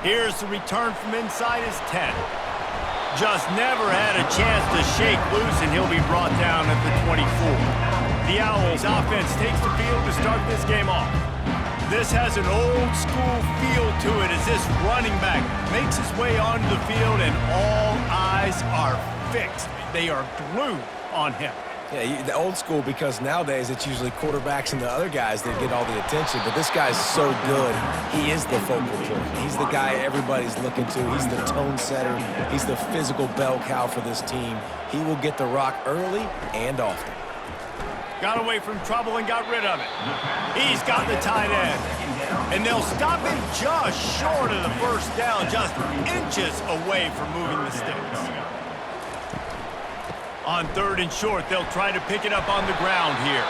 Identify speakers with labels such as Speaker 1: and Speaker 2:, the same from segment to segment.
Speaker 1: Here's the return from inside his 10. Just never had a chance to shake loose, and he'll be brought down at the 24. The Owls offense takes the field to start this game off. This has an old-school feel to it as this running back makes his way onto the field, and all eyes are fixed. They are glued on him.
Speaker 2: Yeah, the old school, because nowadays it's usually quarterbacks and the other guys that get all the attention, but this guy's so good. He is the focal point. He's the guy everybody's looking to. He's the tone setter. He's the physical bell cow for this team. He will get the rock early and often.
Speaker 1: Got away from trouble and got rid of it. He's got the tight end. And they'll stop him just short of the first down, just inches away from moving the sticks. On 3rd and short, they'll try to pick it up on the ground here.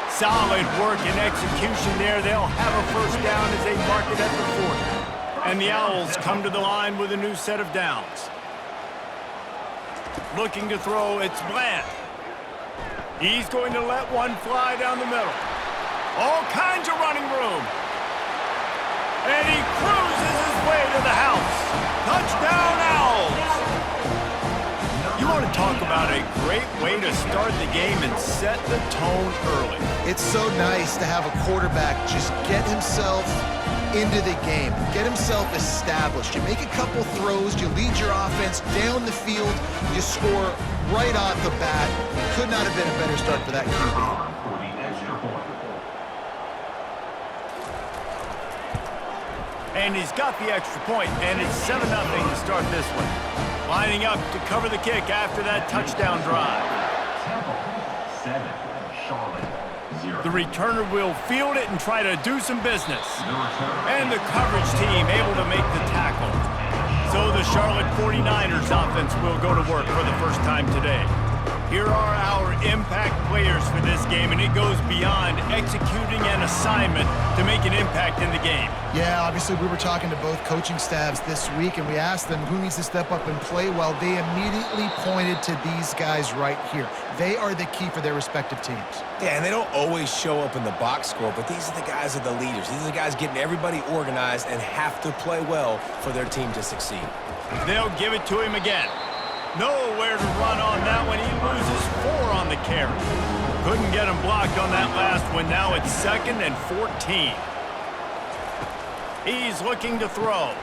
Speaker 1: Solid work and execution there. They'll have a first down as they mark it at the 40. And the Owls come to the line with a new set of downs. Looking to throw, it's Bland. He's going to let one fly down the middle. All kinds of running room. And he cruises his way to the house. Touchdown, Owls! You want to talk about a great way to start the game and set the tone early.
Speaker 3: It's so nice to have a quarterback just get himself into the game, get himself established. You make a couple throws, you lead your offense down the field, you score right off the bat. Could not have been a better start for that QB.
Speaker 1: And he's got the extra point, and it's 7-0 to start this one. Lining up to cover the kick after that touchdown drive. The returner will field it and try to do some business. And the coverage team able to make the tackle. So the Charlotte 49ers offense will go to work for the first time today. Here are our impact players for this game, and it goes beyond executing an assignment to make an impact in the game.
Speaker 3: Yeah, obviously we were talking to both coaching staffs this week, and we asked them who needs to step up and play well. They immediately pointed to these guys right here. They are the key for their respective teams.
Speaker 2: Yeah, and they don't always show up in the box score, but these are the guys that are the leaders. These are the guys getting everybody organized and have to play well for their team to succeed.
Speaker 1: They'll give it to him again. Nowhere to run on that one. He loses 4 on the carry. Couldn't get him blocked on that last one. Now it's 2nd and 14. He's looking to throw.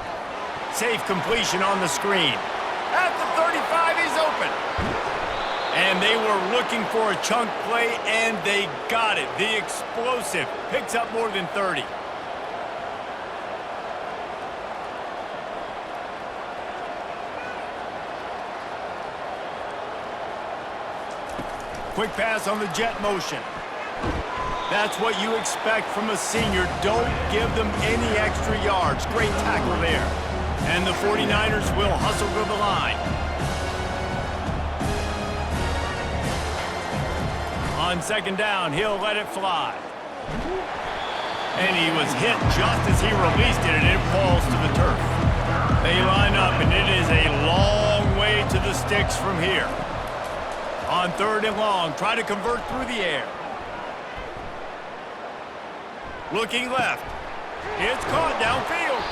Speaker 1: Safe completion on the screen. At the 35, he's open. And they were looking for a chunk play, and they got it. The explosive picks up more than 30. Quick pass on the jet motion. That's what you expect from a senior. Don't give them any extra yards. Great tackle there. And the 49ers will hustle to the line. On 2nd down, he'll let it fly. And he was hit just as he released it, and it falls to the turf. They line up, and it is a long way to the sticks from here. On 3rd and long, try to convert through the air. Looking left. It's caught downfield.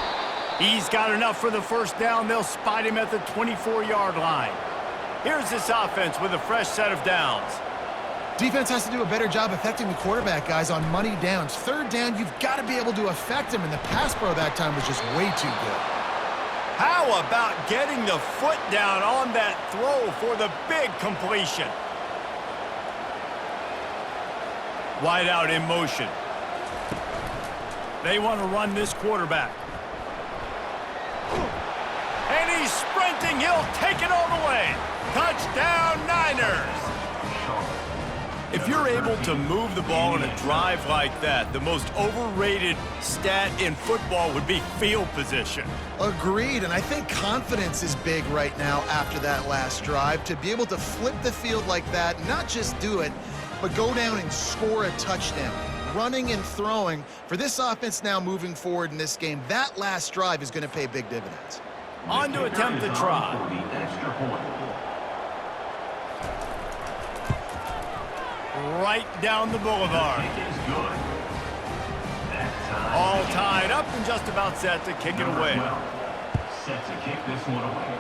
Speaker 1: He's got enough for the first down. They'll spot him at the 24-yard line. Here's this offense with a fresh set of downs.
Speaker 3: Defense has to do a better job affecting the quarterback, guys, on money downs. 3rd down, you've got to be able to affect him, and the pass pro that time was just way too good.
Speaker 1: How about getting the foot down on that throw for the big completion? Wide out in motion. They want to run this quarterback. And he's sprinting. He'll take it all the way. Touchdown, Niners. If you're able to move the ball in a drive like that, the most overrated stat in football would be field position.
Speaker 3: Agreed, and I think confidence is big right now after that last drive. To be able to flip the field like that, not just do it, but go down and score a touchdown. Running and throwing, for this offense now moving forward in this game, that last drive is going to pay big dividends.
Speaker 1: On to attempt the try. Right down the boulevard. All tied up and just about set to kick it away.
Speaker 4: set to kick this one away.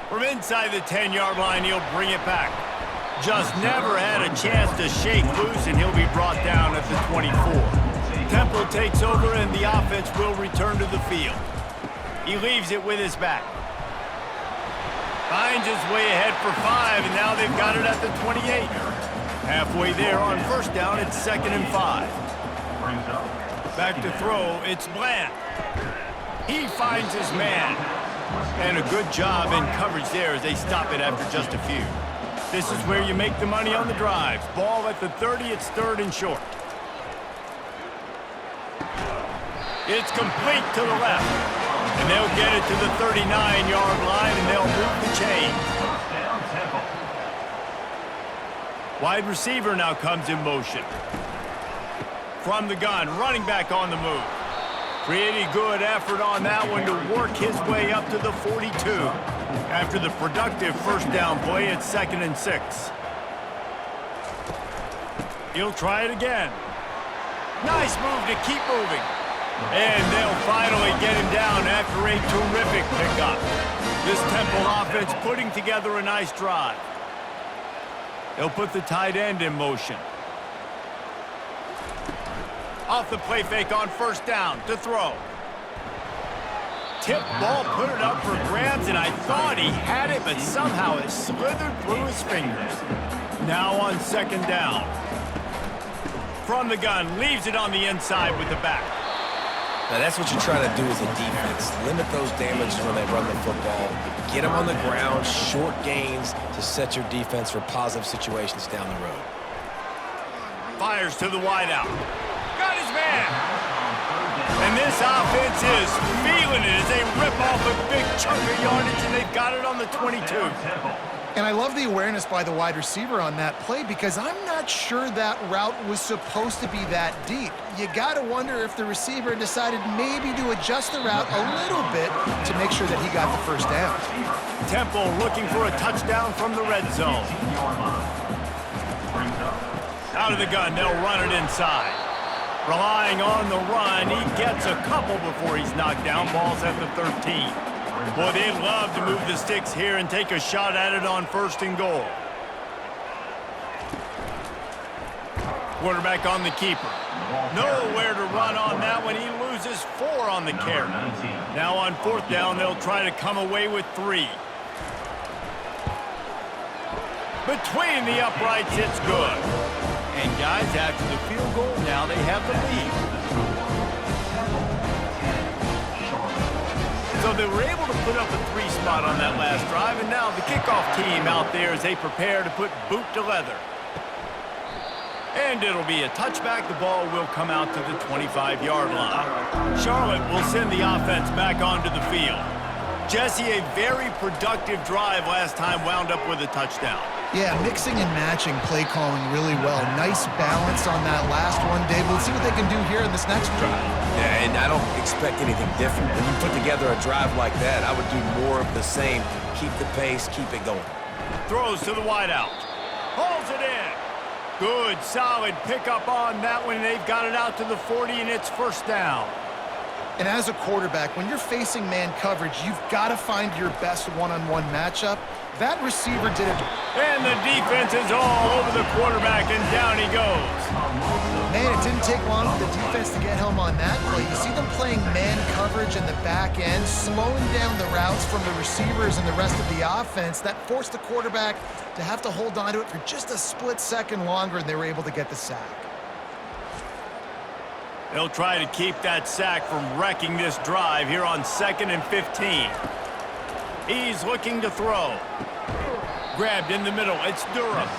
Speaker 1: From inside the 10-yard line, he'll bring it back. Just never had a chance to shake loose, and he'll be brought down at the 24. Temple takes over, and the offense will return to the field. He leaves it with his back. Finds his way ahead for 5, and now they've got it at the 28. Halfway there on first down, it's 2nd and 5. Back to throw, it's Bland. He finds his man. And a good job in coverage there as they stop it after just a few. This is where you make the money on the drives. Ball at the 30, it's 3rd and short. It's complete to the left. And they'll get it to the 39-yard line, and they'll move the chains. Wide receiver now comes in motion. From the gun, running back on the move. Pretty good effort on that one to work his way up to the 42. After the productive first down play, it's 2nd and 6. He'll try it again. Nice move to keep moving. And they'll finally get him down after a terrific pickup. This Temple offense putting together a nice drive. They'll put the tight end in motion. Off the play fake on first down to throw. Tip ball, put it up for grabs, and I thought he had it, but somehow it slithered through his fingers. Now on 2nd down. From the gun, leaves it on the inside with the back.
Speaker 2: Now that's what you're trying to do as a defense. Limit those damages when they run the football. Get them on the ground, short gains to set your defense for positive situations down the road.
Speaker 1: Fires to the wideout. Got his man. And this offense is feeling it as they rip off a big chunk of yardage, and they've got it on the 22.
Speaker 3: And I love the awareness by the wide receiver on that play because I'm not sure that route was supposed to be that deep. You got to wonder if the receiver decided maybe to adjust the route a little bit to make sure that he got the first down.
Speaker 1: Temple looking for a touchdown from the red zone. Out of the gun, they'll run it inside. Relying on the run, he gets a couple before he's knocked down. Ball's at the 13. Boy, they'd love to move the sticks here and take a shot at it on 1st and goal. Quarterback on the keeper. Nowhere to run on that one. He loses 4 on the carry. Now on 4th down, they'll try to come away with 3. Between the uprights, it's good. And guys, after the field goal, now they have the lead. So they were able to put up a 3 spot on that last drive, and now the kickoff team out there as they prepare to put boot to leather. And it'll be a touchback. The ball will come out to the 25-yard line. Charlotte will send the offense back onto the field. Jesse, a very productive drive last time, wound up with a touchdown.
Speaker 3: Yeah, mixing and matching play calling really well. Nice balance on that last one, Dave. We'll see what they can do here in this next drive.
Speaker 2: Yeah, and I don't expect anything different. When you put together a drive like that, I would do more of the same. Keep the pace, keep it going.
Speaker 1: Throws to the wideout. Hauls it in. Good, solid pickup on that one. They've got it out to the 40, and it's 1st down.
Speaker 3: And as a quarterback, when you're facing man coverage, you've got to find your best one-on-one matchup. That receiver did it.
Speaker 1: And the defense is all over the quarterback, and down he goes.
Speaker 3: Man, it didn't take long for the defense to get home on that play. You see them playing man coverage in the back end, slowing down the routes from the receivers and the rest of the offense. That forced the quarterback to have to hold on to it for just a split second longer, and they were able to get the sack.
Speaker 1: They'll try to keep that sack from wrecking this drive here on 2nd and 15. He's looking to throw. Grabbed in the middle, it's Durham.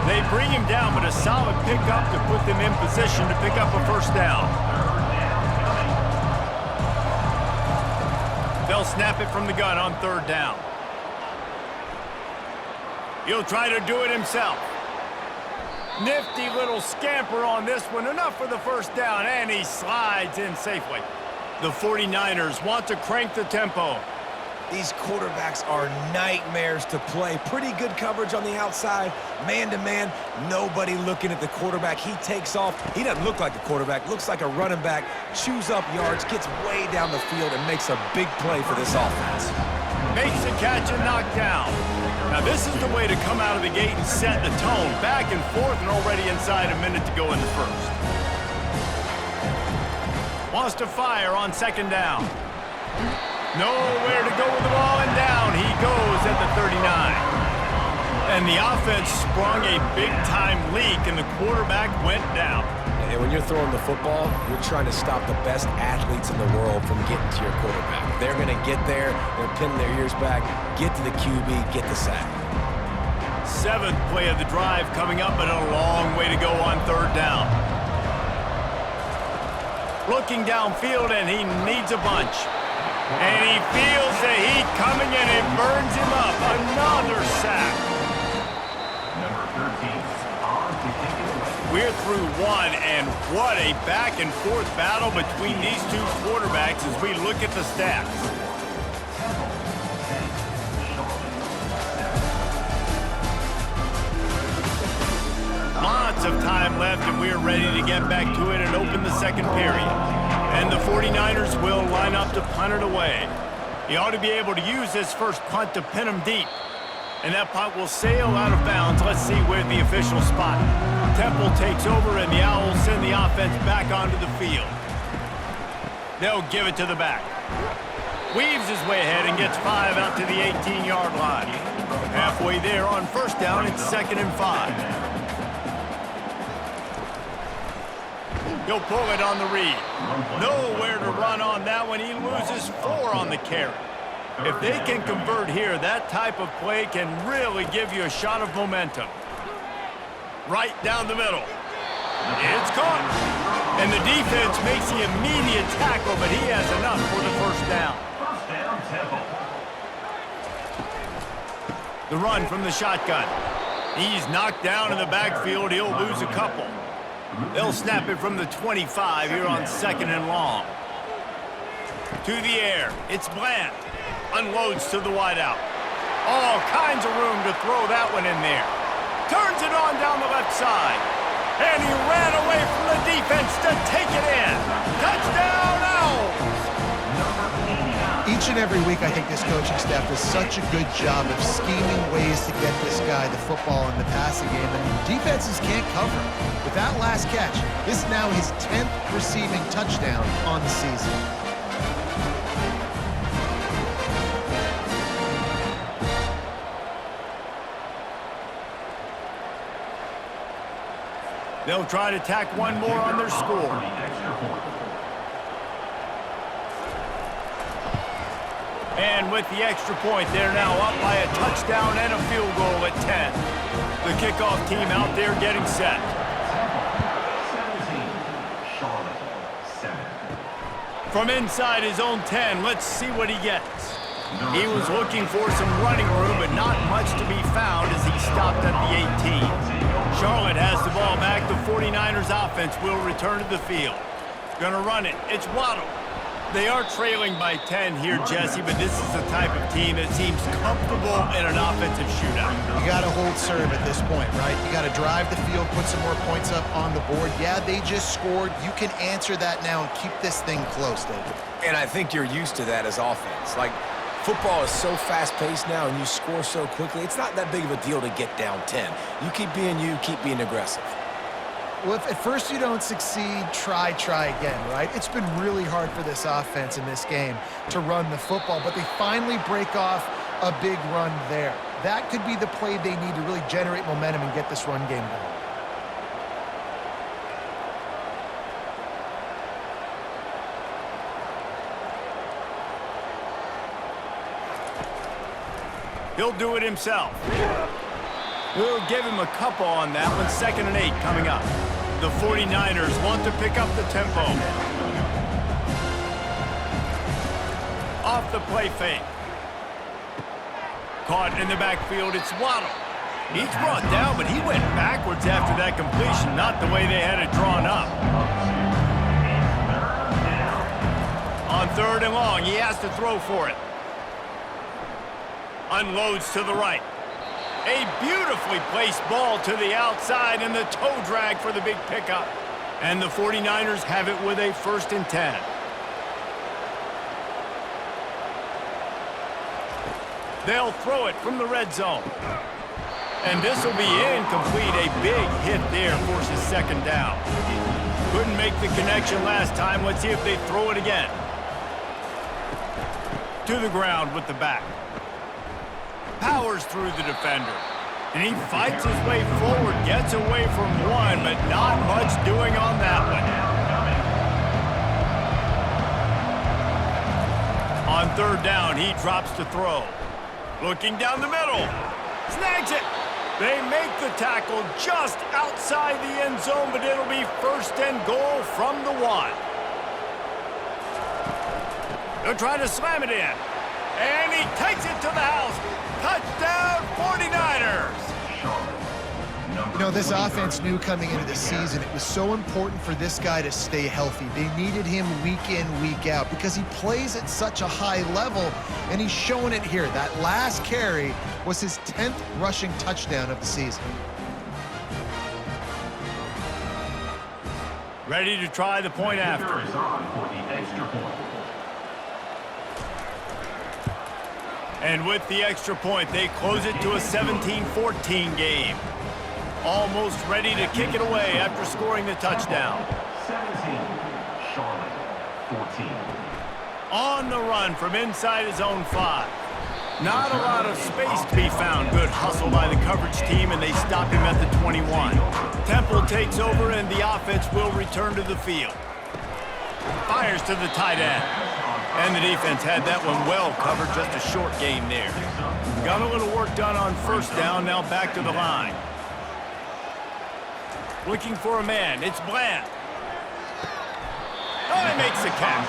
Speaker 1: They bring him down, but a solid pickup to put them in position to pick up a 1st down. They'll snap it from the gun on 3rd down. He'll try to do it himself. Nifty little scamper on this one. Enough for the 1st down, and he slides in safely. The 49ers want to crank the tempo.
Speaker 2: These quarterbacks are nightmares to play. Pretty good coverage on the outside, man-to-man, nobody looking at the quarterback. He takes off. He doesn't look like a quarterback, looks like a running back, chews up yards, gets way down the field, and makes a big play for this offense.
Speaker 1: Makes a catch and knocked down. Now this is the way to come out of the gate and set the tone. Back and forth and already inside a minute to go in the first. Wants to fire on second down. Nowhere to go with the ball, and down he goes at the 39. And the offense sprung a big-time leak, and the quarterback went down.
Speaker 2: And when you're throwing the football, you're trying to stop the best athletes in the world from getting to your quarterback. They're going to get there, they're pinning their ears back, get to the QB, get the sack.
Speaker 1: 7th play of the drive coming up, but a long way to go on third down. Looking downfield, and he needs a bunch. And he feels the heat coming, and it burns him up. Another sack.
Speaker 4: Number 13, on to kick it away.
Speaker 1: We're through one, and what a back-and-forth battle between these two quarterbacks as we look at the stats. Lots of time left, and we're ready to get back to it and open the second period. And the 49ers will line up to punt it away. He ought to be able to use this first punt to pin him deep. And that punt will sail out of bounds. Let's see where the official spot. Temple takes over, and the Owls send the offense back onto the field. They'll give it to the back. Weaves his way ahead and gets 5 out to the 18-yard line. Halfway there on first down, it's 2nd and 5. He'll pull it on the read. Nowhere to run on that one. He loses 4 on the carry. If they can convert here, that type of play can really give you a shot of momentum. Right down the middle. It's caught. And the defense makes the immediate tackle, but he has enough for the first down.
Speaker 4: First down, Temple.
Speaker 1: The run from the shotgun. He's knocked down in the backfield. He'll lose a couple. They'll snap it from the 25 here on 2nd and long. To the air. It's Bland. Unloads to the wideout. All kinds of room to throw that one in there. Turns it on down the left side. And he ran away from the defense to take it in. Touchdown, Owls!
Speaker 3: Each and every week, I think this coaching staff does such a good job of scheming ways to get this guy the football in the passing game, and defenses can't cover. With that last catch, this is now his 10th receiving touchdown on the season.
Speaker 1: They'll try to tack one more on their score. And with the extra point, they're now up by a touchdown and a field goal at 10. The kickoff team out there getting set.
Speaker 4: 17, Charlotte, 7.
Speaker 1: From inside his own 10, let's see what he gets. He was looking for some running room, but not much to be found as he stopped at the 18. Charlotte has the ball back. The 49ers offense will return to the field. Gonna run it. It's Waddle. They are trailing by 10 here, Jesse, but this is the type of team that seems comfortable in an offensive shootout.
Speaker 3: You got to hold serve at this point, right? You got to drive the field, put some more points up on the board. Yeah, they just scored. You can answer that now and keep this thing close, David.
Speaker 2: And I think you're used to that as offense. Like, football is so fast-paced now, and you score so quickly, it's not that big of a deal to get down 10. You keep being you, keep being aggressive.
Speaker 3: Well, if at first you don't succeed, try again, right? It's been really hard for this offense in this game to run the football, but they finally break off a big run there. That could be the play they need to really generate momentum and get this run game going.
Speaker 1: He'll do it himself. We'll give him a couple on that one. 2nd and 8 coming up. The 49ers want to pick up the tempo. Off the play fake. Caught in the backfield, it's Waddle. He's brought down, but he went backwards after that completion, not the way they had it drawn up. On 3rd and long, he has to throw for it. Unloads to the right. A beautifully placed ball to the outside and the toe drag for the big pickup. And the 49ers have it with a 1st and 10. They'll throw it from the red zone. And this will be incomplete. A big hit there forces 2nd down. Couldn't make the connection last time. Let's see if they throw it again. To the ground with the back. Powers through the defender. And he fights his way forward, gets away from one, but not much doing on that one. On 3rd down, he drops to throw. Looking down the middle. Snags it. They make the tackle just outside the end zone, but it'll be 1st and goal from the 1. They'll try to slam it in. And he takes it to the house. Touchdown, 49ers!
Speaker 3: You know, this offense knew coming into the season it was so important for this guy to stay healthy. They needed him week in, week out because he plays at such a high level, and he's showing it here. That last carry was his 10th rushing touchdown of the season.
Speaker 1: Ready to try the point after.
Speaker 4: Is on for the extra point.
Speaker 1: And with the extra point, they close it to a 17-14 game. Almost ready to kick it away after scoring the touchdown.
Speaker 4: 17, Charlotte, 14.
Speaker 1: On the run from inside his own 5. Not a lot of space to be found. Good hustle by the coverage team, and they stop him at the 21. Temple takes over, and the offense will return to the field. Fires to the tight end. And the defense had that one well covered, just a short game there. Got a little work done on 1st down, now back to the line. Looking for a man, it's Bland. Oh, he makes the catch.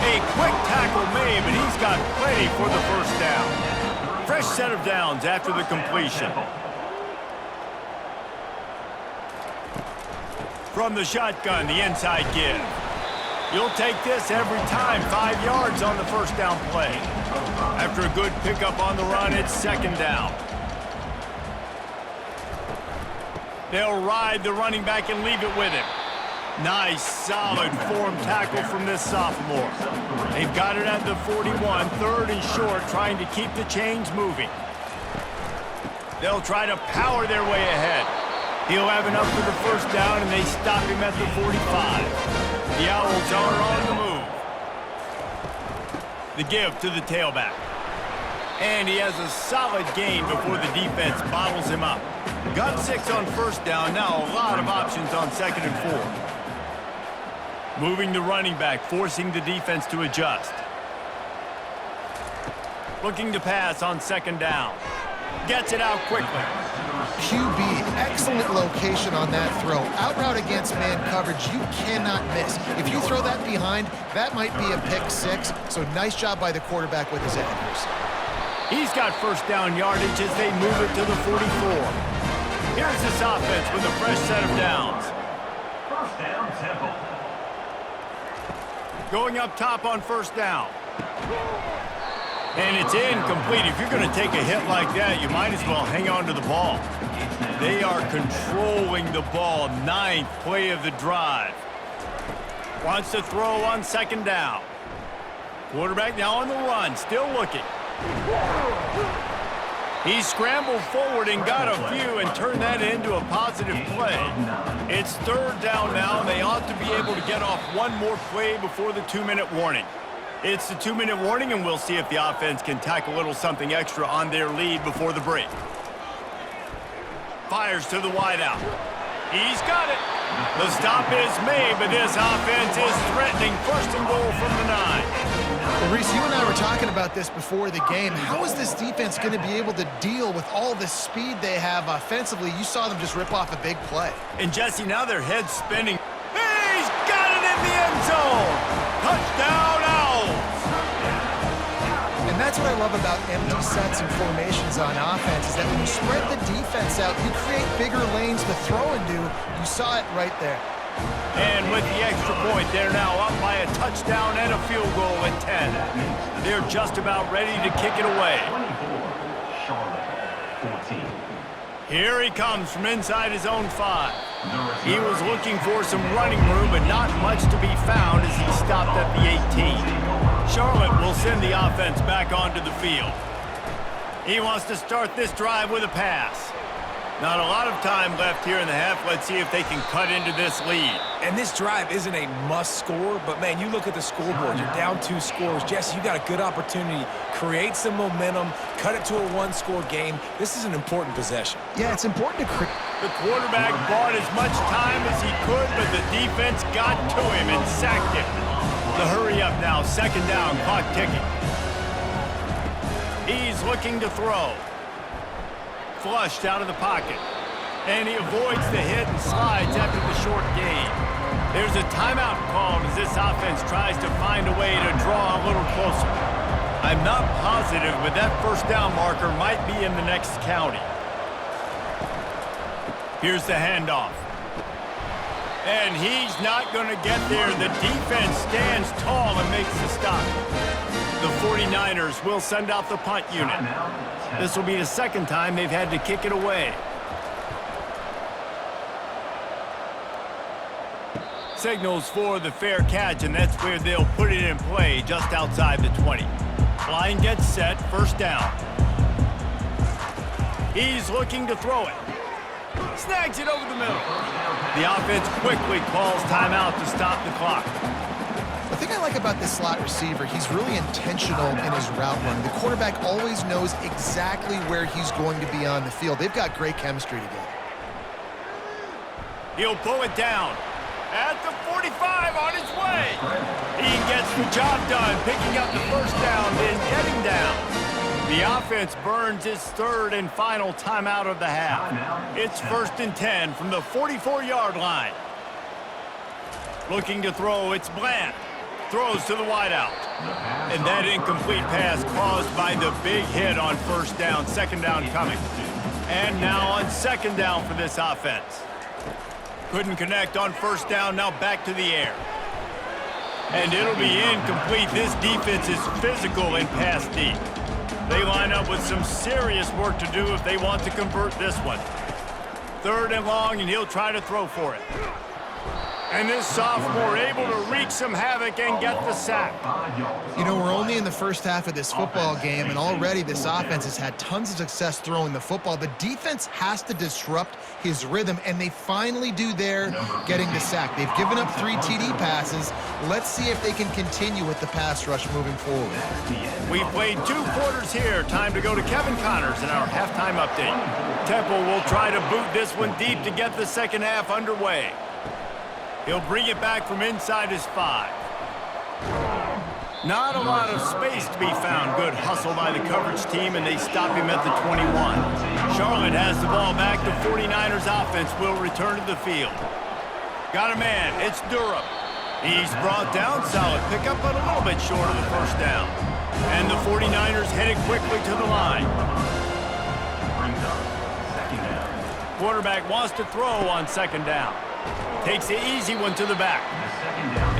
Speaker 1: A quick tackle made, but he's got plenty for the 1st down. Fresh set of downs after the completion. From the shotgun, the inside give. You'll take this every time. 5 yards on the 1st down play. After a good pickup on the run, it's 2nd down. They'll ride the running back and leave it with him. Nice, solid form tackle from this sophomore. They've got it at the 41, 3rd and short, trying to keep the chains moving. They'll try to power their way ahead. He'll have enough for the 1st down, and they stop him at the 45. The Owls are on the move. The give to the tailback. And he has a solid gain before the defense bottles him up. Got 6 on 1st down, now a lot of options on 2nd and 4. Moving the running back, forcing the defense to adjust. Looking to pass on 2nd down. Gets it out quickly.
Speaker 3: QB, excellent location on that throw. Out route against man coverage, you cannot miss. If you throw that behind, that might be a pick 6. So nice job by the quarterback with his accuracy.
Speaker 1: He's got 1st down yardage as they move it to the 44. Here's this offense with a fresh set of downs.
Speaker 4: 1st down, Temple.
Speaker 1: Going up top on 1st down. And it's incomplete. If you're going to take a hit like that, you might as well hang on to the ball. They are controlling the ball. 9th play of the drive. Wants to throw on 2nd down. Quarterback now on the run, still looking. He scrambled forward and got a few and turned that into a positive play. It's 3rd down now, and they ought to be able to get off one more play before the 2-minute warning. It's the 2-minute warning, and we'll see if the offense can tack a little something extra on their lead before the break. Fires to the wideout. He's got it. The stop is made, but this offense is threatening 1st and goal from the 9.
Speaker 3: Well, Reese, you and I were talking about this before the game. How is this defense going to be able to deal with all the speed they have offensively? You saw them just rip off a big play.
Speaker 1: And Jesse, now their head's spinning. He's got it in the end zone. Touchdown, Owls.
Speaker 3: And that's what I love about empty sets and formations on offense, is that when you spread the defense out, you create bigger lanes to throw into. You saw it right there.
Speaker 1: And with the extra point, they're now up by a touchdown and a field goal at 10. They're just about ready to kick it away.
Speaker 4: 24. 14.
Speaker 1: Here he comes from inside his own 5. He was looking for some running room, but not much to be found as he stopped at the 18. Charlotte will send the offense back onto the field. He wants to start this drive with a pass. Not a lot of time left here in the half. Let's see if they can cut into this lead.
Speaker 2: And this drive isn't a must score, but man, you look at the scoreboard, you're down 2 scores. Jesse, you got a good opportunity. Create some momentum, cut it to a 1-score game. This is an important possession.
Speaker 3: Yeah, it's important to create.
Speaker 1: The quarterback bought as much time as he could, but the defense got to him and sacked him. The hurry up now, 2nd down, clock ticking. He's looking to throw. Flushed out of the pocket. And he avoids the hit and slides after the short gain. There's a timeout called as this offense tries to find a way to draw a little closer. I'm not positive, but that 1st down marker might be in the next county. Here's the handoff. And he's not going to get there. The defense stands tall and makes the stop. The 49ers will send out the punt unit. This will be the 2nd time they've had to kick it away. Signals for the fair catch, and that's where they'll put it in play just outside the 20. Line gets set, 1st down. He's looking to throw it. Snags it over the middle. The offense quickly calls timeout to stop the clock.
Speaker 3: The thing I like about this slot receiver, he's really intentional in his route running. The quarterback always knows exactly where he's going to be on the field. They've got great chemistry together.
Speaker 1: He'll pull it down. At the 45 on his way. He gets the job done, picking up the 1st down, then getting down. The offense burns its 3rd and final timeout of the half. It's 1st and 10 from the 44-yard line. Looking to throw, it's Bland. Throws to the wideout. And that incomplete pass caused by the big hit on 1st down, 2nd down coming. And now on 2nd down for this offense. Couldn't connect on 1st down, now back to the air. And it'll be incomplete. This defense is physical and pass deep. They line up with some serious work to do if they want to convert this one. 3rd and long, and he'll try to throw for it. And this sophomore able to wreak some havoc and get the sack.
Speaker 3: You know, we're only in the 1st half of this football game, and already this offense has had tons of success throwing the football. The defense has to disrupt his rhythm, and they finally do there, getting the sack. They've given up 3 TD passes. Let's see if they can continue with the pass rush moving forward.
Speaker 1: We've played 2 quarters here. Time to go to Kevin Connors in our halftime update. Temple will try to boot this one deep to get the 2nd half underway. He'll bring it back from inside his 5. Not a lot of space to be found. Good hustle by the coverage team, and they stop him at the 21. Charlotte has the ball back. The 49ers offense will return to the field. Got a man. It's Durham. He's brought down. Solid pickup, but a little bit short of the 1st down. And the 49ers headed quickly to the line. Quarterback wants to throw on 2nd down. Takes the easy one to the back.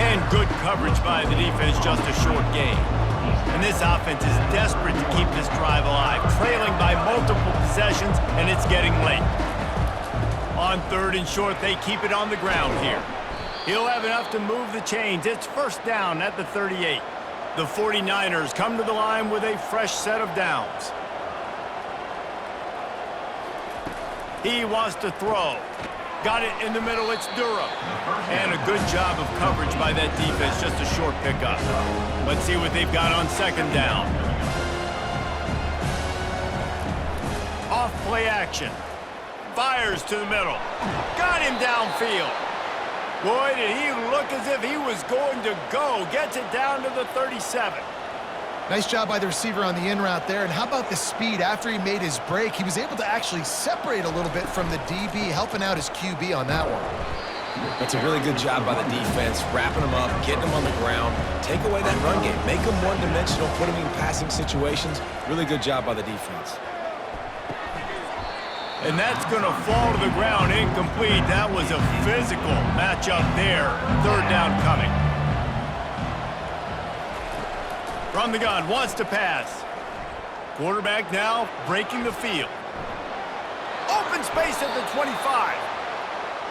Speaker 1: And good coverage by the defense, just a short gain. And this offense is desperate to keep this drive alive, trailing by multiple possessions, and it's getting late. On 3rd and short, they keep it on the ground here. He'll have enough to move the chains. It's 1st down at the 38. The 49ers come to the line with a fresh set of downs. He wants to throw. Got it in the middle, it's Durham. And a good job of coverage by that defense, just a short pickup. Let's see what they've got on 2nd down. Off play action. Fires to the middle. Got him downfield. Boy, did he look as if he was going to go. Gets it down to the 37.
Speaker 3: Nice job by the receiver on the in route there. And how about the speed? After he made his break, he was able to actually separate a little bit from the DB, helping out his QB on that one.
Speaker 2: That's a really good job by the defense, wrapping them up, getting them on the ground, take away that run game, make them one-dimensional, put them in passing situations. Really good job by the defense.
Speaker 1: And that's going to fall to the ground incomplete. That was a physical matchup there. 3rd down coming. From the gun, wants to pass. Quarterback now breaking the field. in space at the 25.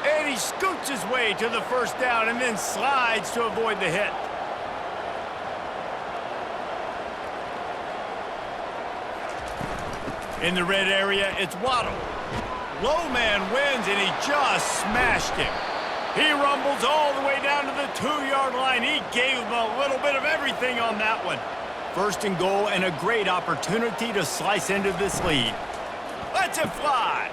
Speaker 1: And he scoots his way to the first down and then slides to avoid the hit. In the red area, it's Waddle. Low man wins, and he just smashed him. He rumbles all the way down to the 2-yard line. He gave him a little bit of everything on that one. First and goal, and a great opportunity to slice into this lead. Lets it fly.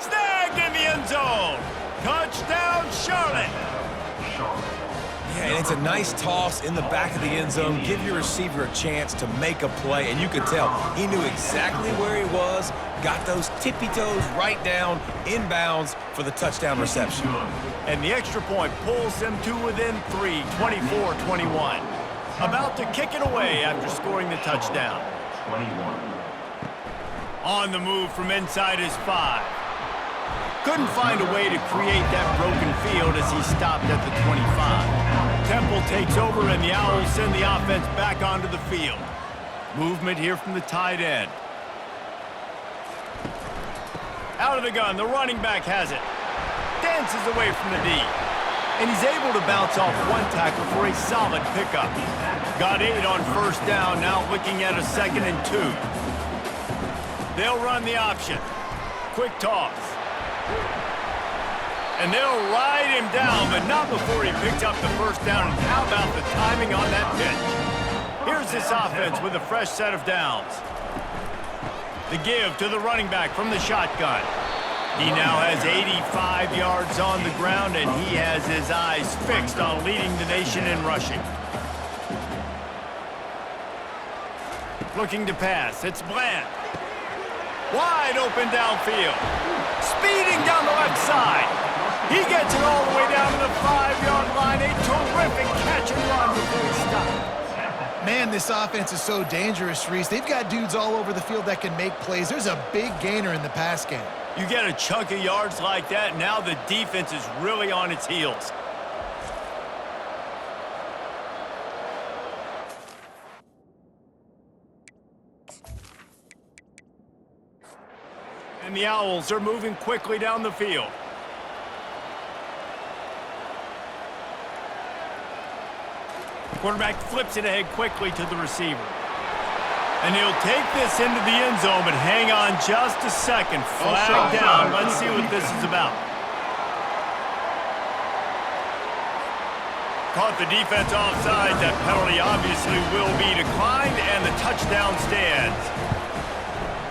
Speaker 1: Snagged in the end zone. Touchdown, Charlotte.
Speaker 2: Yeah, and it's a nice toss in the back of the end zone. Give your receiver a chance to make a play, and you could tell he knew exactly where he was, got those tippy toes right down, inbounds for the touchdown reception.
Speaker 1: And the extra point pulls them to within 3, 24-21. About to kick it away after scoring the touchdown.
Speaker 4: 21.
Speaker 1: On the move from inside his 5. Couldn't find a way to create that broken field as he stopped at the 25. Temple takes over, and the Owls send the offense back onto the field. Movement here from the tight end. Out of the gun, the running back has it. Dances away from the D. And he's able to bounce off one tackle for a solid pickup. Got 8 on first down, now looking at a 2nd and 2. They'll run the option. Quick toss. And they'll ride him down, but not before he picks up the first down. And how about the timing on that pitch? Here's this offense with a fresh set of downs. The give to the running back from the shotgun. He now has 85 yards on the ground, and he has his eyes fixed on leading the nation in rushing. Looking to pass, it's Bland. Wide open downfield. Speeding down the left side. He gets it all the way down to the 5-yard line. A terrific catch and run before he stopped.
Speaker 3: Man, this offense is so dangerous, Reese. They've got dudes all over the field that can make plays. There's a big gainer in the pass game.
Speaker 1: You get a chunk of yards like that, now the defense is really on its heels. And the Owls are moving quickly down the field. Quarterback flips it ahead quickly to the receiver. And he'll take this into the end zone, but hang on just a second. Flag down. Let's see what this is about. Caught the defense offside. That penalty obviously will be declined, and the touchdown stands.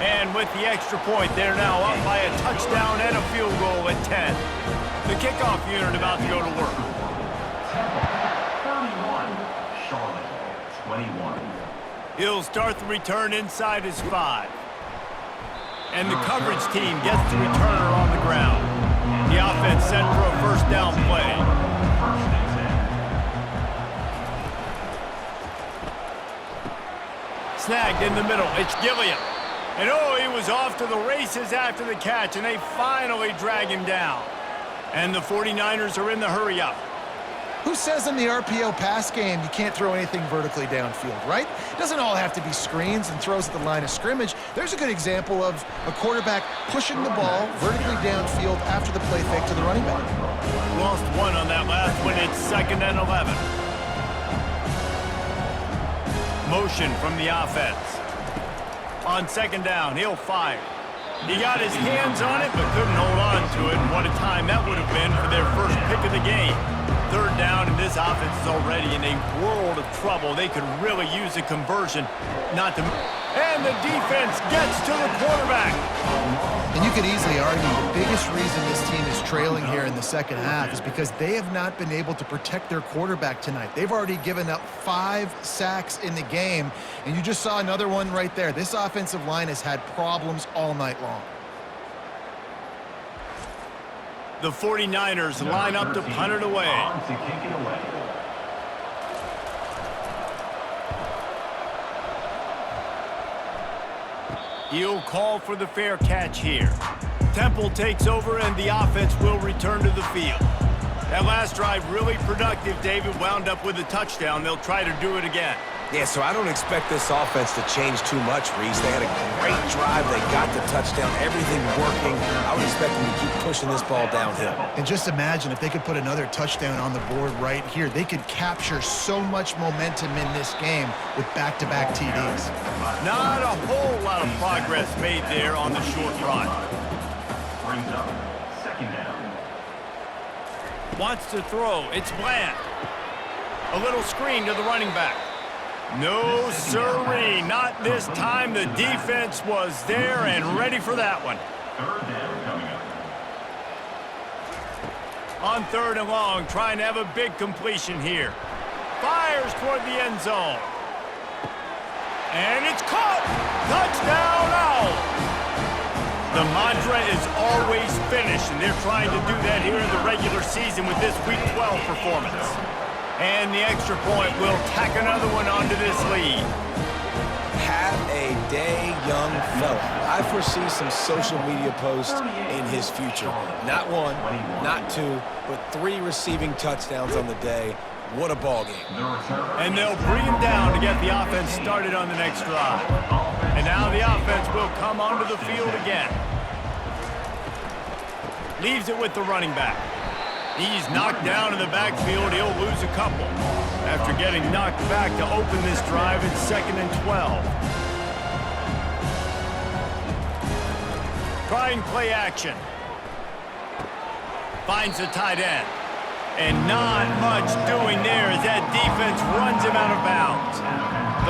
Speaker 1: And with the extra point, they're now up by a touchdown and a field goal at 10. The kickoff unit about to go to work.
Speaker 4: 31. Charlotte, 21.
Speaker 1: He'll start the return inside his 5. And the coverage team gets the returner on the ground. The offense set for a first down play. Snagged in the middle. It's Gilliam. And oh, he was off to the races after the catch, and they finally drag him down. And the 49ers are in the hurry-up.
Speaker 3: Who says in the RPO pass game you can't throw anything vertically downfield, right? It doesn't all have to be screens and throws at the line of scrimmage. There's a good example of a quarterback pushing the ball vertically downfield after the play fake to the running back.
Speaker 1: Lost 1 on that last one. It's 2nd and 11. Motion from the offense. On 2nd down, he'll fire. He got his hands on it, but couldn't hold on to it. And what a time that would have been for their first pick of the game. 3rd down, and this offense is already in a world of trouble. They could really use a conversion not to... And the defense gets to the quarterback.
Speaker 3: And you could easily argue the biggest reason this team is trailing here in the second half is because they have not been able to protect their quarterback tonight. They've already given up 5 sacks in the game, and you just saw another one right there. This offensive line has had problems all night long.
Speaker 1: The 49ers line up to punt it away.
Speaker 4: On to kick it away.
Speaker 1: He'll call for the fair catch here. Temple takes over, and the offense will return to the field. That last drive really productive, David. Wound up with a touchdown. They'll try to do it again.
Speaker 2: Yeah, so I don't expect this offense to change too much, Reese. They had a great drive. They got the touchdown. Everything working. I would expect them to keep pushing this ball downhill.
Speaker 3: And just imagine if they could put another touchdown on the board right here. They could capture so much momentum in this game with back-to-back TDs.
Speaker 1: Not a whole lot of progress made there on the short run.
Speaker 4: Brings up second down.
Speaker 1: Wants to throw. It's Bland. A little screen to the running back. No, sirree. Not this time. The defense was there and ready for that one.
Speaker 4: Third down coming up.
Speaker 1: On third and long, trying to have a big completion here. Fires toward the end zone. And it's caught. Touchdown Owls. The mantra is always finish, and they're trying to do that here in the regular season with this Week 12 performance. And the extra point will tack another one onto this lead.
Speaker 2: Have a day, young fella. I foresee some social media posts in his future. Not one, not two, but 3 receiving touchdowns on the day. What a ball game.
Speaker 1: And they'll bring him down to get the offense started on the next drive. And now the offense will come onto the field again. Leaves it with the running back. He's knocked down in the backfield. He'll lose a couple after getting knocked back to open this drive at 2nd and 12. Trying play action. Finds the tight end. And not much doing there as that defense runs him out of bounds.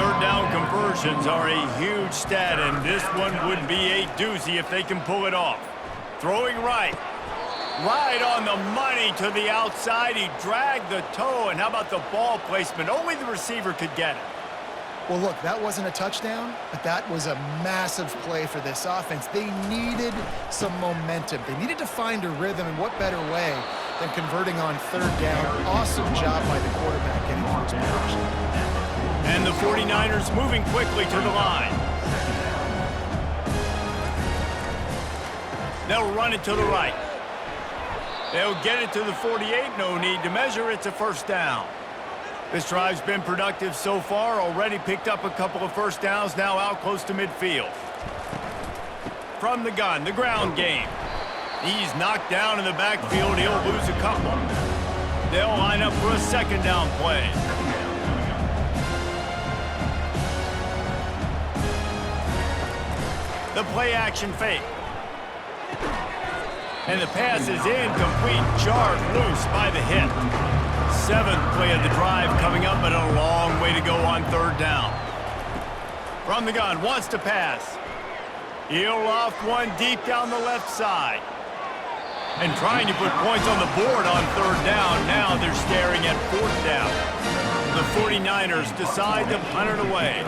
Speaker 1: Third down conversions are a huge stat, and this one would be a doozy if they can pull it off. Throwing right. Right on the money to the outside. He dragged the toe, and how about the ball placement? Only the receiver could get it.
Speaker 3: Well, look, that wasn't a touchdown, but that was a massive play for this offense. They needed some momentum. They needed to find a rhythm, and what better way than converting on third down. Awesome job by the quarterback getting through his progression.
Speaker 1: And the 49ers moving quickly to the line. They'll run it to the right. They'll get it to the 48. No need to measure. It's a first down. This drive's been productive so far. Already picked up a couple of first downs. Now out close to midfield. From the gun, the ground game. He's knocked down in the backfield. He'll lose a couple. They'll line up for a second down play. The play action fake. And the pass is incomplete, jarred loose by the hip. 7th play of the drive coming up, but a long way to go on third down. From the gun, wants to pass. He'll loft one deep down the left side. And trying to put points on the board on third down. Now they're staring at 4th down. The 49ers decide to punt it away.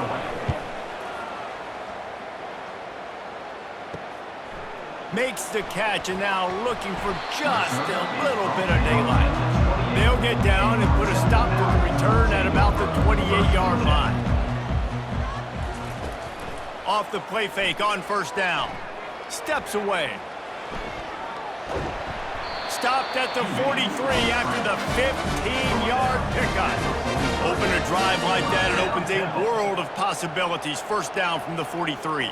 Speaker 1: Makes the catch, and now looking for just a little bit of daylight. They'll get down and put a stop to the return at about the 28-yard line. Off the play fake on first down. Steps away. Stopped at the 43 after the 15-yard pickup. Open a drive like that, it opens a world of possibilities. First down from the 43.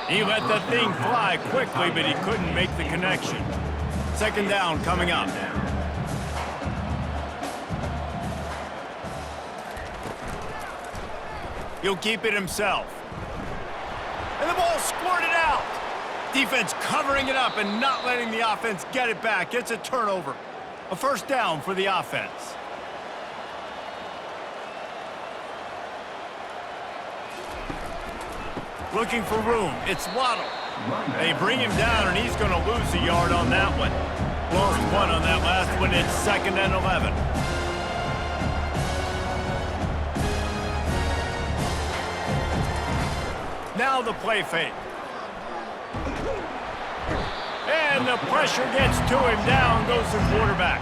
Speaker 1: He let that thing fly quickly, but he couldn't make the connection. Second down coming up. He'll keep it himself. And the ball squirted out. Defense covering it up and not letting the offense get it back. It's a turnover. A first down for the offense. Looking for room. It's Waddle. They bring him down, and he's going to lose a yard on that one. Lost one on that last one. It's 2nd and 11. Now the play fake. And the pressure gets to him. Down goes the quarterback.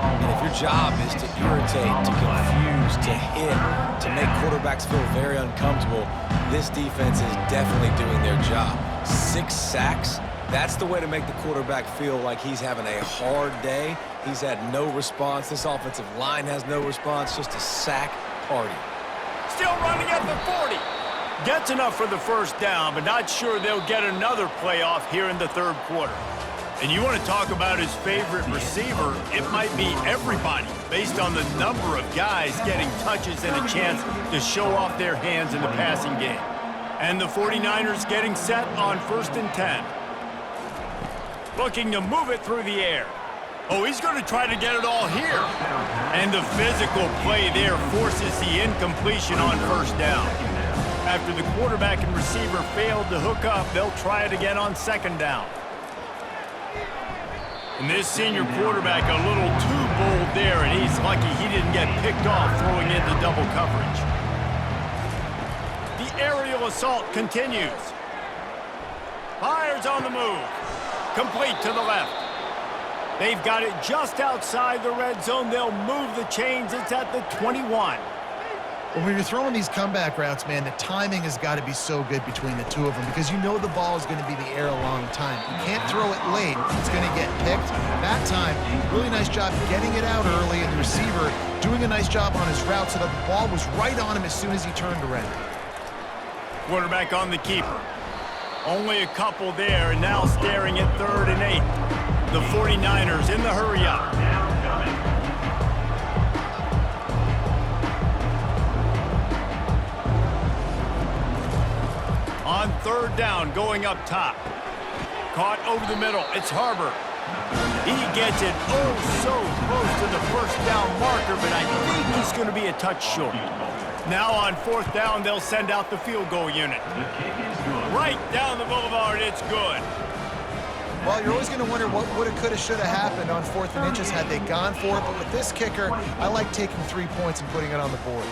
Speaker 2: And if your job is to irritate, to confuse, to hit, to make quarterbacks feel very uncomfortable, this defense is definitely doing their job. 6 sacks, That's the way to make the quarterback feel like he's having a hard day. He's had no response. This offensive line has no response, just a sack party.
Speaker 1: Still running at the 40. Gets enough for the first down, but not sure they'll get another playoff here in the third quarter. And you want to talk about his favorite receiver, it might be everybody, based on the number of guys getting touches and a chance to show off their hands in the passing game. And the 49ers getting set on 1st and 10. Looking to move it through the air. Oh, he's going to try to get it all here. And the physical play there forces the incompletion on 1st down. After the quarterback and receiver failed to hook up, they'll try it again on 2nd down. And this senior quarterback a little too bold there, and he's lucky he didn't get picked off throwing into double coverage. The aerial assault continues. Fires on the move. Complete to the left. They've got it just outside the red zone. They'll move the chains. It's at the 21.
Speaker 3: Well, when you're throwing these comeback routes, man, the timing has got to be so good between the two of them because you know the ball is going to be in the air a long time. You can't throw it late. It's going to get picked. That time, really nice job getting it out early, and the receiver doing a nice job on his route so that the ball was right on him as soon as he turned around.
Speaker 1: Quarterback on the keeper. Only a couple there, and now staring at 3rd and 8. The 49ers in the hurry-up. On 3rd down, going up top. Caught over the middle. It's Harbor. He gets it oh so close to the 1st down marker, but I think he's going to be a touch short. Now on 4th down, they'll send out the field goal unit. Right down the boulevard, it's good.
Speaker 3: Well, you're always going to wonder what woulda, coulda, shoulda happened on 4th and inches had they gone for it, but with this kicker, I like taking 3 points and putting it on the board.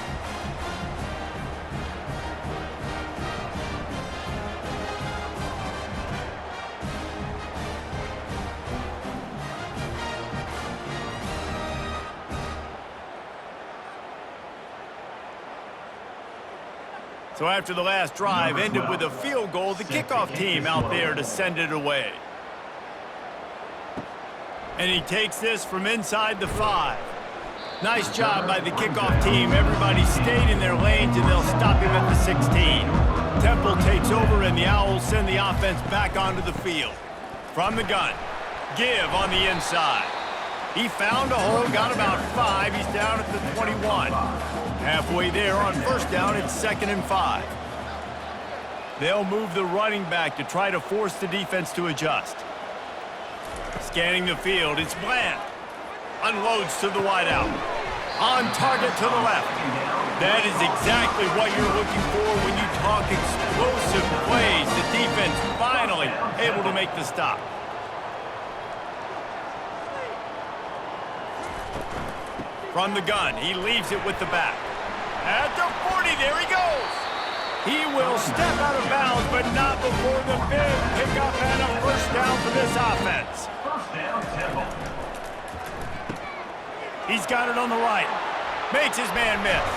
Speaker 1: So after the last drive ended with a field goal, the kickoff team out there to send it away. And he takes this from inside the 5. Nice job by the kickoff team. Everybody stayed in their lanes, and they'll stop him at the 16. Temple takes over, and the Owls send the offense back onto the field. From the gun, Give on the inside. He found a hole, got about 5. He's down at the 21. Halfway there on 1st down, it's 2nd and 5. They'll move the running back to try to force the defense to adjust. Scanning the field, it's Bland. Unloads to the wideout. On target to the left. That is exactly what you're looking for when you talk explosive plays. The defense finally able to make the stop. From the gun, he leaves it with the back. At the 40, there he goes. He will step out of bounds, but not before the big pickup and a 1st down for this offense.
Speaker 4: 1st down, Temple.
Speaker 1: He's got it on the right. Makes his man miss.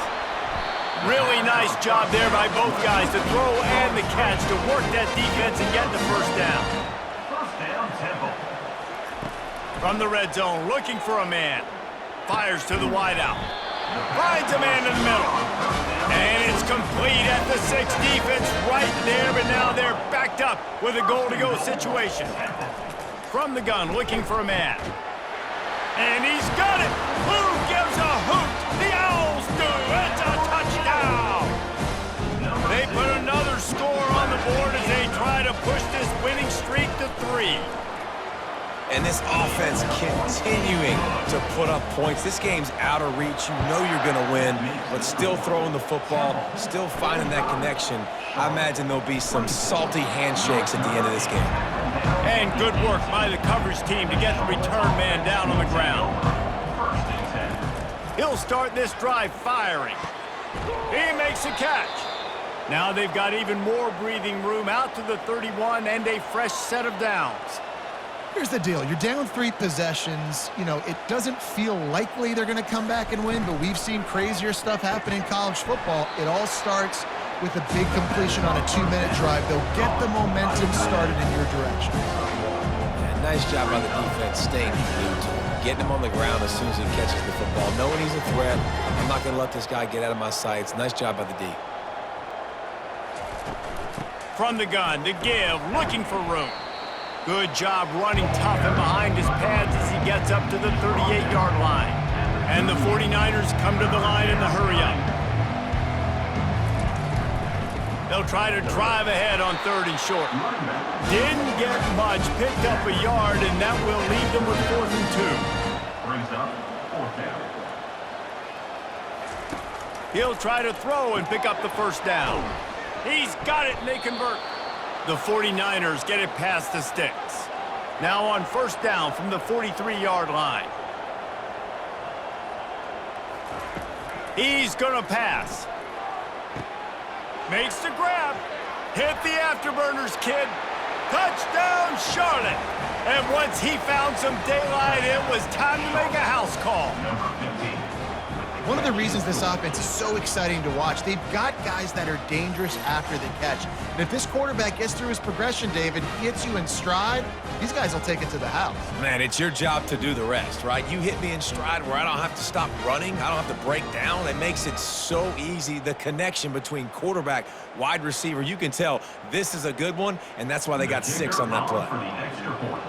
Speaker 1: Really nice job there by both guys to throw and the catch to work that defense and get the 1st down.
Speaker 4: 1st down, Temple.
Speaker 1: From the red zone, looking for a man. Fires to the wideout. Finds a man in the middle. And it's complete at the 6. Defense right there, but now they're backed up with a goal-to-go situation. From the gun, looking for a man. And he's got it. Who gives a hoot? The Owls do. It's a touchdown. They put another score on the board as they try to push this winning streak to 3.
Speaker 2: And this offense continuing to put up points. This game's out of reach. You know you're going to win, but still throwing the football, still finding that connection. I imagine there'll be some salty handshakes at the end of this game.
Speaker 1: And good work by the coverage team to get the return man down on the ground.
Speaker 4: 1st and 10.
Speaker 1: He'll start this drive firing. He makes a catch. Now they've got even more breathing room out to the 31 and a fresh set of downs.
Speaker 3: Here's the deal. You're down 3 possessions. You know, it doesn't feel likely they're going to come back and win, but we've seen crazier stuff happen in college football. It all starts with a big completion on a 2-minute drive. They'll get the momentum started in your direction.
Speaker 2: Yeah, nice job by the defense staying glued to him, getting him on the ground as soon as he catches the football, knowing he's a threat. I'm not going to let this guy get out of my sights. Nice job by the D.
Speaker 1: From the gun, the give, looking for room. Good job running tough and behind his pads as he gets up to the 38-yard line. And the 49ers come to the line in the hurry-up. They'll try to drive ahead on 3rd and short. Didn't get much, picked up a yard, and that will leave them with 4th and 2.
Speaker 4: Brings up 4th down.
Speaker 1: He'll try to throw and pick up the first down. He's got it, and they convert. The 49ers get it past the sticks. Now on 1st down from the 43-yard line. He's going to pass. Makes the grab. Hit the afterburners, kid. Touchdown, Charlotte. And once he found some daylight, it was time to make a house call.
Speaker 4: Number 15.
Speaker 3: One of the reasons this offense is so exciting to watch, they've got guys that are dangerous after the catch. And if this quarterback gets through his progression, David, he hits you in stride, these guys will take it to the house.
Speaker 2: Man, it's your job to do the rest, right? You hit me in stride where I don't have to stop running. I don't have to break down. It makes it so easy. The connection between quarterback, wide receiver, you can tell this is a good one, and that's why they got 6 on that play.
Speaker 4: For the extra point.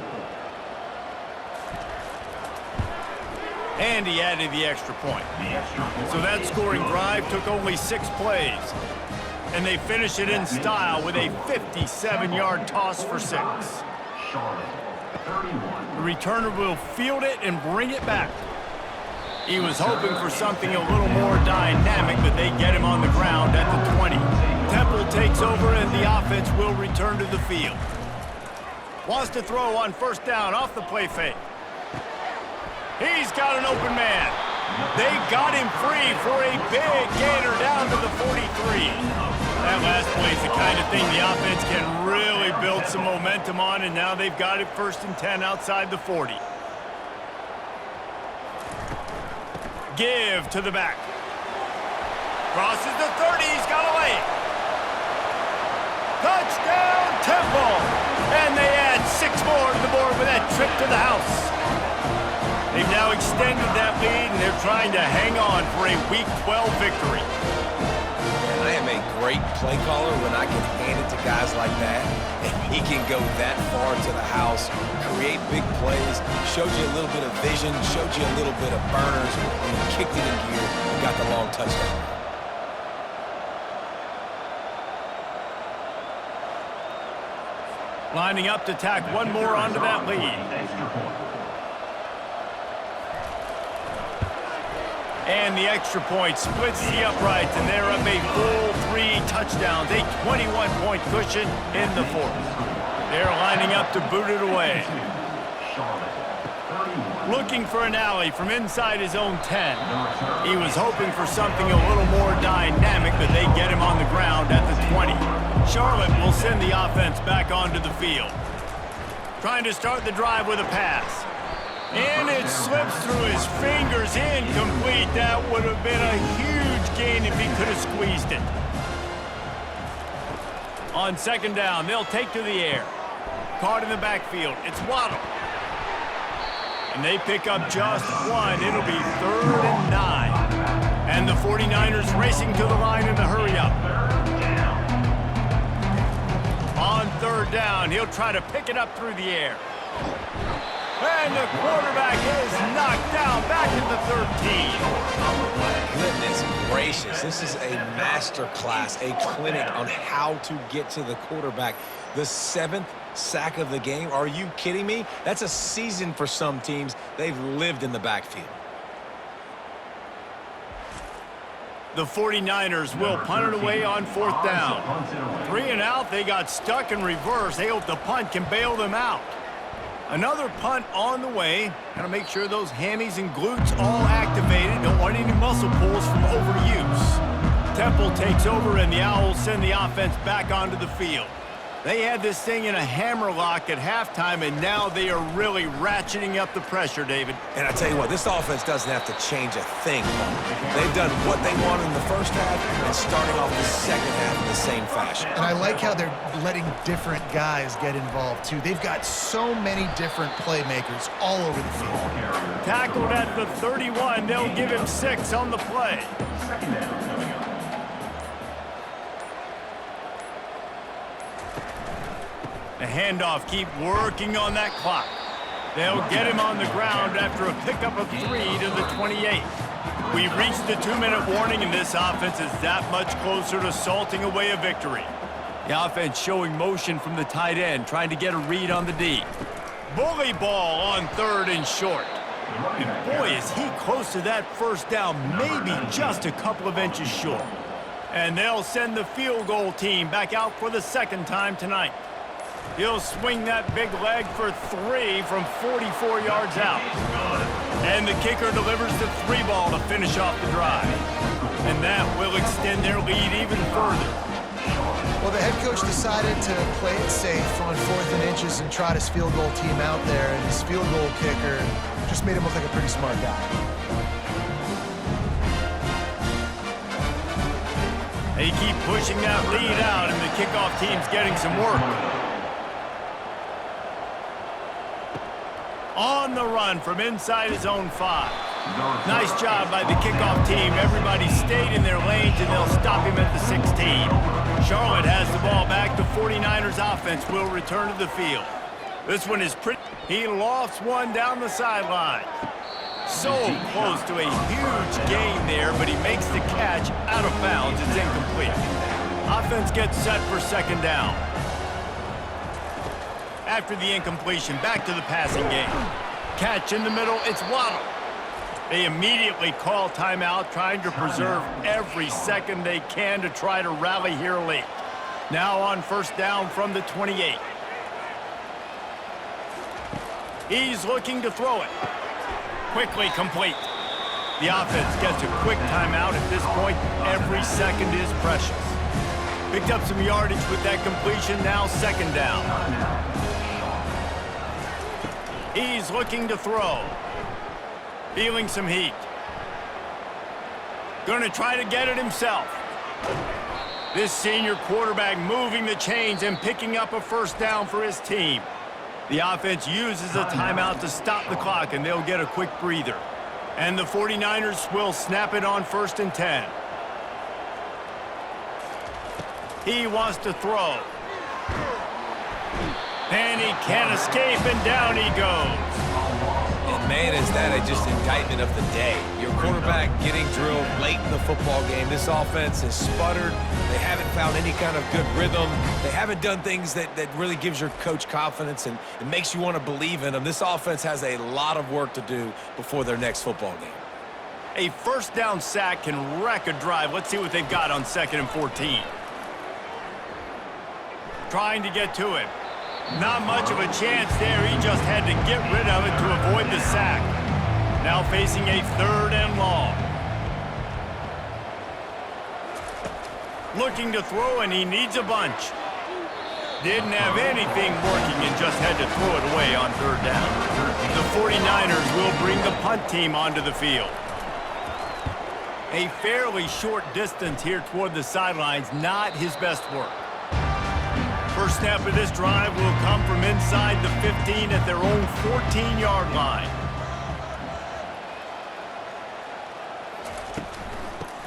Speaker 1: And he added the extra point.
Speaker 4: The extra point.
Speaker 1: So that scoring drive took only 6 plays. And they finish it in style with a 57-yard toss for 6.
Speaker 4: Charlotte, 31.
Speaker 1: The returner will field it and bring it back. He was hoping for something a little more dynamic, but they get him on the ground at the 20. Temple takes over, and the offense will return to the field. Wants to throw on 1st down off the play fake. He's got an open man. They got him free for a big gainer down to the 43. That last play is the kind of thing the offense can really build some momentum on, and now they've got it 1st and 10 outside the 40. Give to the back. Crosses the 30. He's got a lane. Touchdown, Temple! And they add 6 more to the board with that trip to the house. They've now extended that lead, and they're trying to hang on for a Week 12 victory.
Speaker 2: And I am a great play caller when I can hand it to guys like that, and he can go that far to the house, create big plays, showed you a little bit of vision, showed you a little bit of burners, and he kicked it in gear and got the long touchdown.
Speaker 1: Lining up to tack one more onto that lead.
Speaker 4: Extra point.
Speaker 1: And the extra point splits the uprights, and they're up a full 3 touchdowns, a 21-point cushion in the 4th. They're lining up to boot it away. Looking for an alley from inside his own 10. He was hoping for something a little more dynamic, but they get him on the ground at the 20. Charlotte will send the offense back onto the field. Trying to start the drive with a pass. And it slips through his fingers, incomplete. That would have been a huge gain if he could have squeezed it. On 2nd down, they'll take to the air. Caught in the backfield. It's Waddle. And they pick up just 1. It'll be 3rd and 9. And the 49ers racing to the line in the hurry-up. On 3rd down, he'll try to pick it up through the air. And the quarterback is knocked down back at the 13.
Speaker 2: Goodness gracious, this is a master class, a clinic on how to get to the quarterback. The 7th sack of the game. Are you kidding me? That's a season for some teams. They've lived in the backfield.
Speaker 1: The 49ers will punt it away on 4th down. 3 and out, they got stuck in reverse. They hope the punt can bail them out. Another punt on the way. Gotta make sure those hammies and glutes all activated. Don't want any muscle pulls from overuse. Temple takes over, and the Owls send the offense back onto the field. They had this thing in a hammerlock at halftime, and now they are really ratcheting up the pressure, David.
Speaker 2: And I tell you what, this offense doesn't have to change a thing. They've done what they wanted in the first half and starting off the second half in the same fashion.
Speaker 3: And I like how they're letting different guys get involved, too. They've got so many different playmakers all over the field.
Speaker 1: Tackled at the 31. They'll give him 6 on the play.
Speaker 4: Second down coming up.
Speaker 1: The handoff, keep working on that clock. They'll get him on the ground after a pickup of 3 to the 28. We've reached the 2-minute warning, and this offense is that much closer to salting away a victory. The offense showing motion from the tight end, trying to get a read on the D. Bully ball on 3rd and short. And boy, is he close to that first down, maybe just a couple of inches short. And they'll send the field goal team back out for the second time tonight. He'll swing that big leg for 3 from 44 yards out. And the kicker delivers the 3 ball to finish off the drive. And that will extend their lead even further.
Speaker 3: Well, the head coach decided to play it safe on 4th and inches and trot his field goal team out there, and his field goal kicker just made him look like a pretty smart guy.
Speaker 1: They keep pushing that lead out, and the kickoff team's getting some work. On the run from inside his own 5. Nice job by the kickoff team. Everybody stayed in their lanes, and they'll stop him at the 16. Charlotte has the ball back. The 49ers offense will return to the field. This one is pretty. He lofts one down the sideline. So close to a huge gain there, but he makes the catch out of bounds. It's incomplete. Offense gets set for 2nd down. After the incompletion, back to the passing game. Catch in the middle, it's Waddle. They immediately call timeout, trying to preserve every second they can to try to rally here late. Now on 1st down from the 28. He's looking to throw it. Quickly complete. The offense gets a quick timeout. At this point, every second is precious. Picked up some yardage with that completion, now 2nd down. He's looking to throw. Feeling some heat. Gonna try to get it himself. This senior quarterback moving the chains and picking up a 1st down for his team. The offense uses a timeout to stop the clock, and they'll get a quick breather. And the 49ers will snap it on 1st and 10. He wants to throw. And he can't escape, and down he goes.
Speaker 2: And man, is that just indictment of the day. Your quarterback getting drilled late in the football game. This offense has sputtered. They haven't found any kind of good rhythm. They haven't done things that really gives your coach confidence and it makes you want to believe in them. This offense has a lot of work to do before their next football game.
Speaker 1: A 1st down sack can wreck a drive. Let's see what they've got on 2nd and 14. Trying to get to him. Not much of a chance there. He just had to get rid of it to avoid the sack. Now facing a 3rd and long. Looking to throw, and he needs a bunch. Didn't have anything working and just had to throw it away on 3rd down. The 49ers will bring the punt team onto the field. A fairly short distance here toward the sidelines, not his best work. First snap of this drive will come from inside the 15 at their own 14-yard line.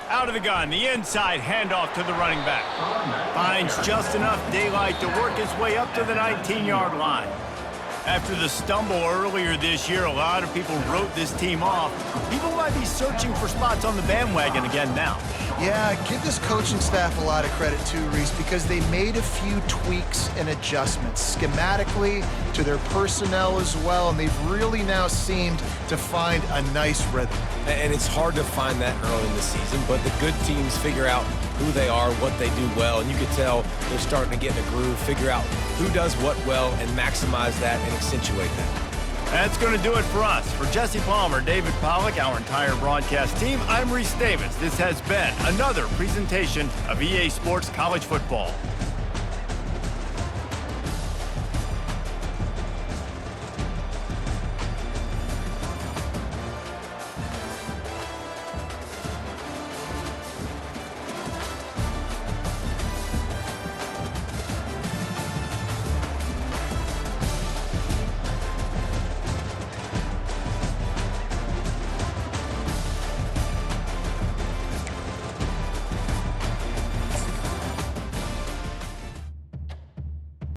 Speaker 1: Out of the gun, the inside handoff to the running back. Finds just enough daylight to work his way up to the 19-yard line. After the stumble earlier this year, a lot of people wrote this team off. People might be searching for spots on the bandwagon again now.
Speaker 3: Yeah, give this coaching staff a lot of credit too, Reese, because they made a few tweaks and adjustments schematically to their personnel as well, and they've really now seemed to find a nice rhythm.
Speaker 2: And it's hard to find that early in the season, but the good teams figure out who they are, what they do well, and you can tell they're starting to get in a groove, figure out who does what well, and maximize that and accentuate that.
Speaker 1: That's going to do it for us. For Jesse Palmer, David Pollack, our entire broadcast team, I'm Reese Davis. This has been another presentation of EA Sports College Football.